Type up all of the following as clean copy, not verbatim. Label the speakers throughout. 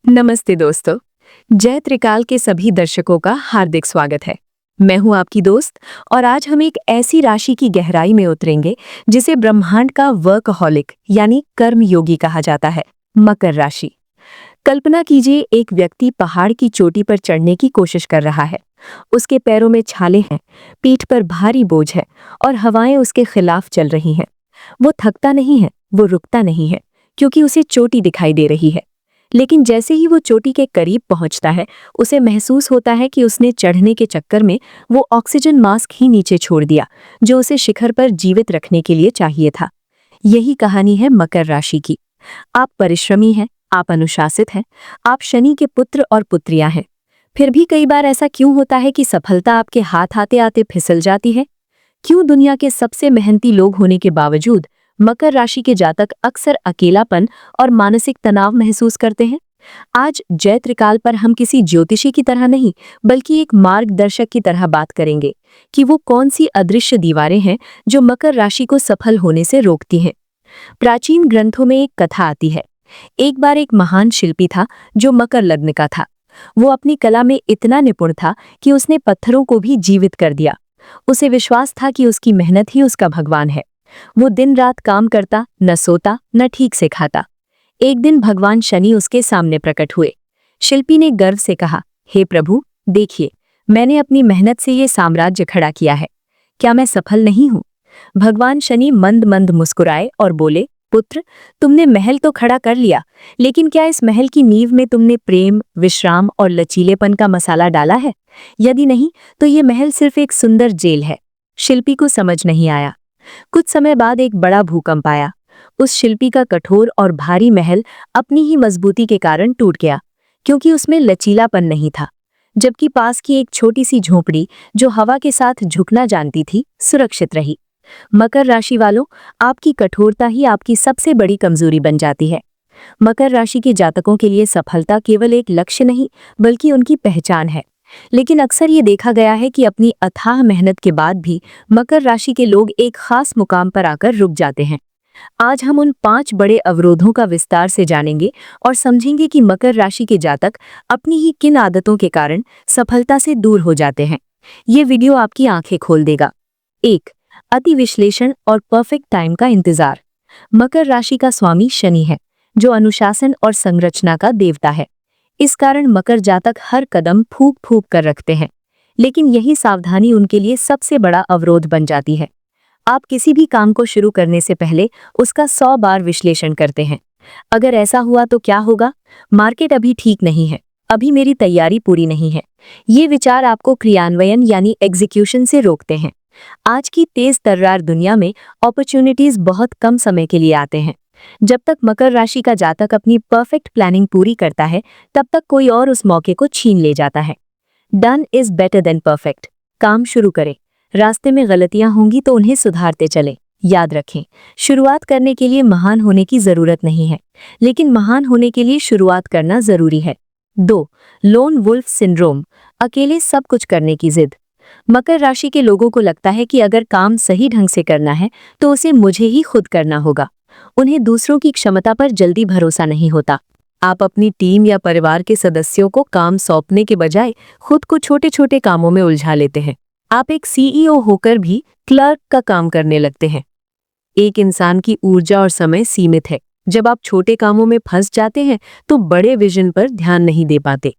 Speaker 1: नमस्ते दोस्तों। जय त्रिकाल के सभी दर्शकों का हार्दिक स्वागत है। मैं हूं आपकी दोस्त और आज हम एक ऐसी राशि की गहराई में उतरेंगे जिसे ब्रह्मांड का वर्कहॉलिक यानी कर्मयोगी कहा जाता है, मकर राशि। कल्पना कीजिए, एक व्यक्ति पहाड़ की चोटी पर चढ़ने की कोशिश कर रहा है। उसके पैरों में छाले हैं, पीठ पर भारी बोझ है और हवाएं उसके खिलाफ चल रही हैं। वो थकता नहीं है, वो रुकता नहीं है, क्योंकि उसे चोटी दिखाई दे रही है। लेकिन जैसे ही वो चोटी के करीब पहुंचता है, उसे महसूस होता है कि उसने चढ़ने के चक्कर में वो ऑक्सीजन मास्क ही नीचे छोड़ दिया, जो उसे शिखर पर जीवित रखने के लिए चाहिए था। यही कहानी है मकर राशि की। आप परिश्रमी हैं, आप अनुशासित हैं, आप शनि के पुत्र और पुत्रियां हैं। फिर भी कई बार ऐसा क्यों होता है कि सफलता आपके हाथ आते आते फिसल जाती है? क्यों दुनिया के सबसे मेहनती लोग होने के बावजूद मकर राशि के जातक अक्सर अकेलापन और मानसिक तनाव महसूस करते हैं? आज जय त्रिकाल पर हम किसी ज्योतिषी की तरह नहीं, बल्कि एक मार्गदर्शक की तरह बात करेंगे कि वो कौन सी अदृश्य दीवारें हैं जो मकर राशि को सफल होने से रोकती हैं। प्राचीन ग्रंथों में एक कथा आती है। एक बार एक महान शिल्पी था जो मकर लग्न का था। वो अपनी कला में इतना निपुण था कि उसने पत्थरों को भी जीवित कर दिया। उसे विश्वास था कि उसकी मेहनत ही उसका भगवान है। वो दिन रात काम करता, न सोता न ठीक से खाता। एक दिन भगवान शनि उसके सामने प्रकट हुए। शिल्पी ने गर्व से कहा, हे प्रभु, देखिए, मैंने अपनी मेहनत से ये साम्राज्य खड़ा किया है। क्या मैं सफल नहीं हूँ? भगवान शनि मंद मंद मुस्कुराए और बोले, पुत्र, तुमने महल तो खड़ा कर लिया, लेकिन क्या इस महल की नींव में तुमने प्रेम, विश्राम और लचीलेपन का मसाला डाला है? यदि नहीं, तो ये महल सिर्फ एक सुंदर जेल है। शिल्पी को समझ नहीं आया। कुछ समय बाद एक बड़ा भूकंप आया। उस शिल्पी का कठोर और भारी महल अपनी ही मजबूती के कारण टूट गया, क्योंकि उसमें लचीलापन नहीं था। जबकि पास की एक छोटी सी झोंपड़ी, जो हवा के साथ झुकना जानती थी, सुरक्षित रही। मकर राशि वालों, आपकी कठोरता ही आपकी सबसे बड़ी कमजोरी बन जाती है। मकर राशि के जातकों के लिए सफलता केवल एक लक्ष्य नहीं, बल्कि उनकी पहचान है। लेकिन अक्सर ये देखा गया है कि अपनी अथाह मेहनत के बाद भी मकर राशि के लोग एक खास मुकाम पर आकर रुक जाते हैं। आज हम उन 5 बड़े अवरोधों का विस्तार से जानेंगे और समझेंगे कि मकर राशि के जातक अपनी ही किन आदतों के कारण सफलता से दूर हो जाते हैं। ये वीडियो आपकी आंखें खोल देगा। 1. अति विश्लेषण और परफेक्ट टाइम का इंतजार। मकर राशि का स्वामी शनि है, जो अनुशासन और संरचना का देवता है। इस कारण मकर जातक हर कदम फूंक फूंक कर रखते हैं, लेकिन यही सावधानी उनके लिए सबसे बड़ा अवरोध बन जाती है। आप किसी भी काम को शुरू करने से पहले उसका 100 बार विश्लेषण करते हैं। अगर ऐसा हुआ तो क्या होगा? मार्केट अभी ठीक नहीं है, अभी मेरी तैयारी पूरी नहीं है। ये विचार आपको क्रियान्वयन यानी एग्जीक्यूशन से रोकते हैं। आज की तेज तर्रार दुनिया में अपॉर्चुनिटीज बहुत कम समय के लिए आते हैं। जब तक मकर राशि का जातक अपनी परफेक्ट प्लानिंग पूरी करता है, तब तक कोई और उस मौके को छीन ले जाता है। Done is better than perfect. काम शुरू करें। रास्ते में गलतियां होंगी तो उन्हें सुधारते चलें। याद रखें, शुरुआत करने के लिए महान होने की जरूरत नहीं है, लेकिन महान होने के लिए शुरुआत करना जरूरी है। 2. लोन वुल्फ सिंड्रोम, अकेले सब कुछ करने की जिद। मकर राशि के लोगों को लगता है कि अगर काम सही ढंग से करना है तो उसे मुझे ही खुद करना होगा। उन्हें दूसरों की क्षमता पर जल्दी भरोसा नहीं होता। आप अपनी टीम या परिवार के सदस्यों को काम सौंपने के बजाय खुद को छोटे छोटे कामों में उलझा लेते हैं। आप एक सीईओ होकर भी क्लर्क का काम करने लगते हैं। एक इंसान की ऊर्जा और समय सीमित है। जब आप छोटे कामों में फंस जाते हैं तो बड़े विजन पर ध्यान नहीं दे पाते।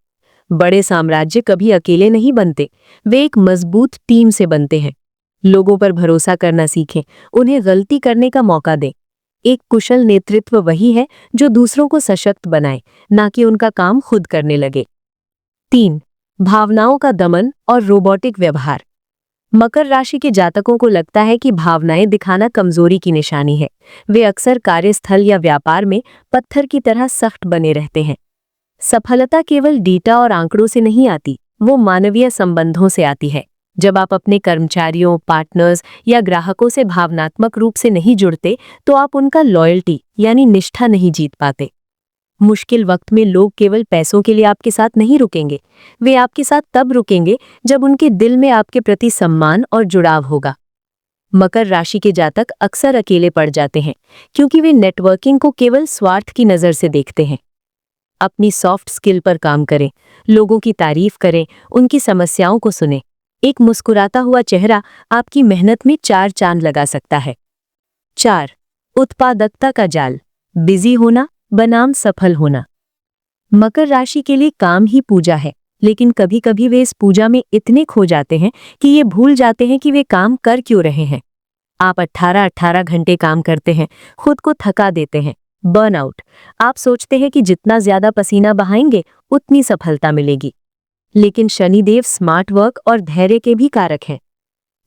Speaker 1: बड़े साम्राज्य कभी अकेले नहीं बनते, वे एक मजबूत टीम से बनते हैं। लोगों पर भरोसा करना सीखें, उन्हें गलती करने का मौका दें। एक कुशल नेतृत्व वही है जो दूसरों को सशक्त बनाए, ना कि उनका काम खुद करने लगे। 3. भावनाओं का दमन और रोबोटिक व्यवहार। मकर राशि के जातकों को लगता है कि भावनाएं दिखाना कमजोरी की निशानी है। वे अक्सर कार्यस्थल या व्यापार में पत्थर की तरह सख्त बने रहते हैं। सफलता केवल डेटा और आंकड़ों से नहीं आती, वो मानवीय संबंधों से आती है। जब आप अपने कर्मचारियों, पार्टनर्स या ग्राहकों से भावनात्मक रूप से नहीं जुड़ते, तो आप उनका लॉयल्टी यानी निष्ठा नहीं जीत पाते। मुश्किल वक्त में लोग केवल पैसों के लिए आपके साथ नहीं रुकेंगे, वे आपके साथ तब रुकेंगे जब उनके दिल में आपके प्रति सम्मान और जुड़ाव होगा। मकर राशि के जातक अक्सर अकेले पड़ जाते हैं, क्योंकि वे नेटवर्किंग को केवल स्वार्थ की नजर से देखते हैं। अपनी सॉफ्ट स्किल पर काम करें, लोगों की तारीफ करें, उनकी समस्याओं को सुनें। एक मुस्कुराता हुआ चेहरा आपकी मेहनत में 4 चांद लगा सकता है। 4. उत्पादकता का जाल, बिजी होना बनाम सफल होना। मकर राशि के लिए काम ही पूजा है, लेकिन कभी कभी वे इस पूजा में इतने खो जाते हैं कि ये भूल जाते हैं कि वे काम कर क्यों रहे हैं। आप 18-18 घंटे काम करते हैं, खुद को थका देते हैं, बर्नआउट। आप सोचते हैं कि जितना ज्यादा पसीना बहाएंगे उतनी सफलता मिलेगी, लेकिन शनिदेव स्मार्ट वर्क और धैर्य के भी कारक हैं।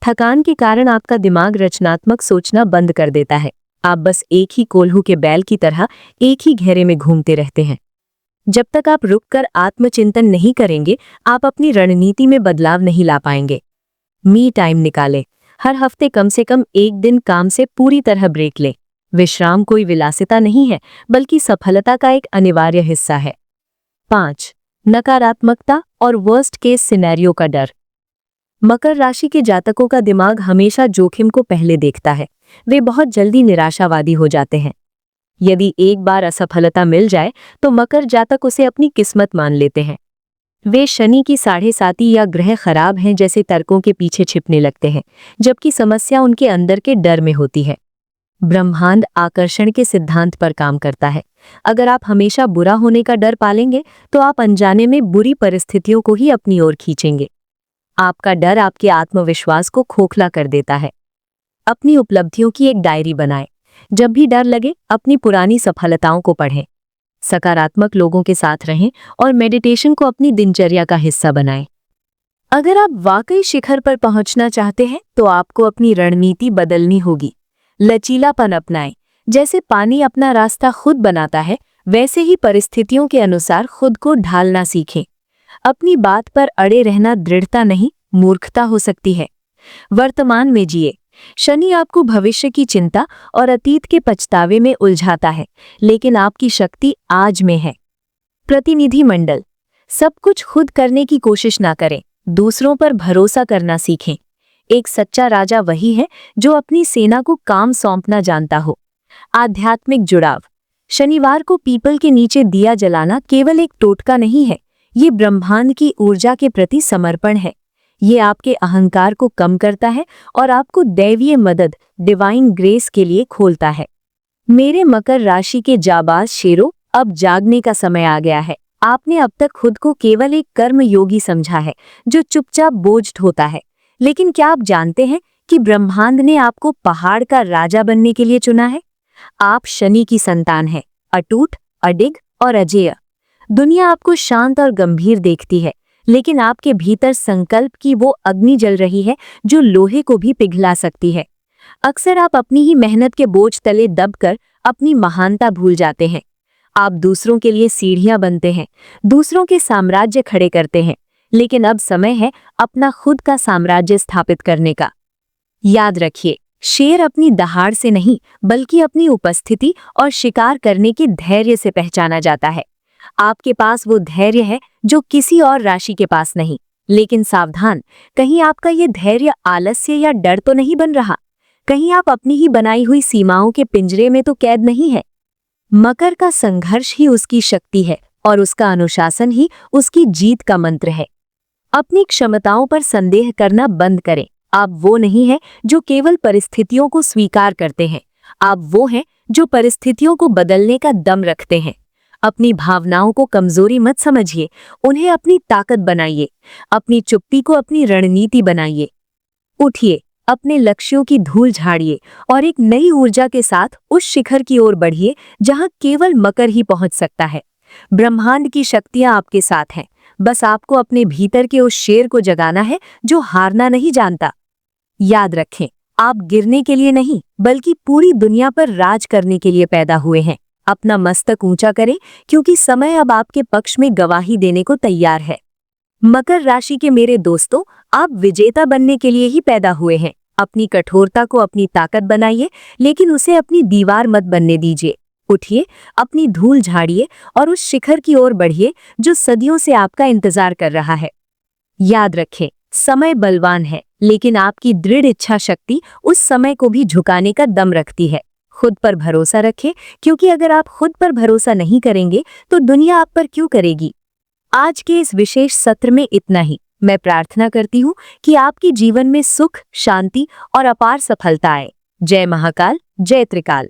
Speaker 1: थकान के कारण आपका दिमाग रचनात्मक सोचना बंद कर देता है। आप बस एक ही कोल्हू के बैल की तरह एक ही घेरे में घूमते रहते हैं। जब तक आप रुककर आत्मचिंतन नहीं करेंगे, आप अपनी रणनीति में बदलाव नहीं ला पाएंगे। मी टाइम निकालें। हर हफ्ते कम से कम एक दिन काम से पूरी तरह ब्रेक लें। विश्राम कोई विलासिता नहीं है, बल्कि सफलता का एक अनिवार्य हिस्सा है। 5. नकारात्मकता और वर्स्ट केस सिनेरियो का डर। मकर राशि के जातकों का दिमाग हमेशा जोखिम को पहले देखता है। वे बहुत जल्दी निराशावादी हो जाते हैं। यदि एक बार असफलता मिल जाए तो मकर जातक उसे अपनी किस्मत मान लेते हैं। वे शनि की 7.5 या ग्रह खराब हैं जैसे तर्कों के पीछे छिपने लगते हैं, जबकि समस्या उनके अंदर के डर में होती है। ब्रह्मांड आकर्षण के सिद्धांत पर काम करता है। अगर आप हमेशा बुरा होने का डर पालेंगे तो आप अनजाने में बुरी परिस्थितियों को ही अपनी ओर खींचेंगे। आपका डर आपके आत्मविश्वास को खोखला कर देता है। अपनी उपलब्धियों की एक डायरी बनाएं। जब भी डर लगे, अपनी पुरानी सफलताओं को पढ़ें। सकारात्मक लोगों के साथ रहें और मेडिटेशन को अपनी दिनचर्या का हिस्सा बनाएं। अगर आप वाकई शिखर पर पहुंचना चाहते हैं तो आपको अपनी रणनीति बदलनी होगी। लचीलापन अपनाएं। जैसे पानी अपना रास्ता खुद बनाता है, वैसे ही परिस्थितियों के अनुसार खुद को ढालना सीखें। अपनी बात पर अड़े रहना दृढ़ता नहीं, मूर्खता हो सकती है। वर्तमान में जिए। शनि आपको भविष्य की चिंता और अतीत के पछतावे में उलझाता है, लेकिन आपकी शक्ति आज में है। प्रतिनिधि मंडल। सब कुछ खुद करने की कोशिश ना करें, दूसरों पर भरोसा करना सीखें। एक सच्चा राजा वही है जो अपनी सेना को काम सौंपना जानता हो। आध्यात्मिक जुड़ाव। शनिवार को पीपल के नीचे दिया जलाना केवल एक टोटका नहीं है, ये ब्रह्मांड की ऊर्जा के प्रति समर्पण है। ये आपके अहंकार को कम करता है और आपको दैवीय मदद, डिवाइन ग्रेस के लिए खोलता है। मेरे मकर राशि के जाबाज शेरों, अब जागने का समय आ गया है। आपने अब तक खुद को केवल एक कर्म योगी समझा है जो चुपचाप बोझ ढोता है, लेकिन क्या आप जानते हैं कि ब्रह्मांड ने आपको पहाड़ का राजा बनने के लिए चुना है? आप शनि की संतान हैं, अटूट, अडिग और अजेय। दुनिया आपको शांत और गंभीर देखती है, लेकिन आपके भीतर संकल्प की वो अग्नि जल रही है जो लोहे को भी पिघला सकती है। अक्सर आप अपनी ही मेहनत के बोझ तले दबकर अपनी महानता भूल जाते हैं। आप दूसरों के लिए सीढ़ियां बनते हैं, दूसरों के साम्राज्य खड़े करते हैं, लेकिन अब समय है अपना खुद का साम्राज्य स्थापित करने का। याद रखिए, शेर अपनी दहाड़ से नहीं, बल्कि अपनी उपस्थिति और शिकार करने के धैर्य से पहचाना जाता है। आपके पास वो धैर्य है जो किसी और राशि के पास नहीं। लेकिन सावधान, कहीं आपका ये धैर्य आलस्य या डर तो नहीं बन रहा। कहीं आप अपनी ही बनाई हुई सीमाओं के पिंजरे में तो कैद नहीं है। मकर का संघर्ष ही उसकी शक्ति है और उसका अनुशासन ही उसकी जीत का मंत्र है। अपनी क्षमताओं पर संदेह करना बंद करें। आप वो नहीं है जो केवल परिस्थितियों को स्वीकार करते हैं, आप वो हैं जो परिस्थितियों को बदलने का दम रखते हैं। अपनी भावनाओं को कमजोरी मत समझिए, उन्हें अपनी ताकत बनाइए। अपनी चुप्पी को अपनी रणनीति बनाइए। उठिए, अपने लक्ष्यों की धूल झाड़िए और एक नई ऊर्जा के साथ उस शिखर की ओर बढ़िए जहां केवल मकर ही पहुंच सकता है। ब्रह्मांड की शक्तियां आपके साथ हैं, बस आपको अपने भीतर के उस शेर को जगाना है जो हारना नहीं जानता। याद रखें, आप गिरने के लिए नहीं, बल्कि पूरी दुनिया पर राज करने के लिए पैदा हुए हैं। अपना मस्तक ऊंचा करें, क्योंकि समय अब आपके पक्ष में गवाही देने को तैयार है। मकर राशि के मेरे दोस्तों, आप विजेता बनने के लिए ही पैदा हुए हैं। अपनी कठोरता को अपनी ताकत बनाइए, लेकिन उसे अपनी दीवार मत बनने दीजिए। उठिए, अपनी धूल झाड़िए और उस शिखर की ओर बढ़िए जो सदियों से आपका इंतजार कर रहा है। याद रखें, समय बलवान है, लेकिन आपकी दृढ़ इच्छा शक्ति उस समय को भी झुकाने का दम रखती है। खुद पर भरोसा रखें, क्योंकि अगर आप खुद पर भरोसा नहीं करेंगे तो दुनिया आप पर क्यों करेगी। आज के इस विशेष सत्र में इतना ही। मैं प्रार्थना करती हूँ कि आपके जीवन में सुख, शांति और अपार सफलता आए। जय महाकाल, जय त्रिकाल।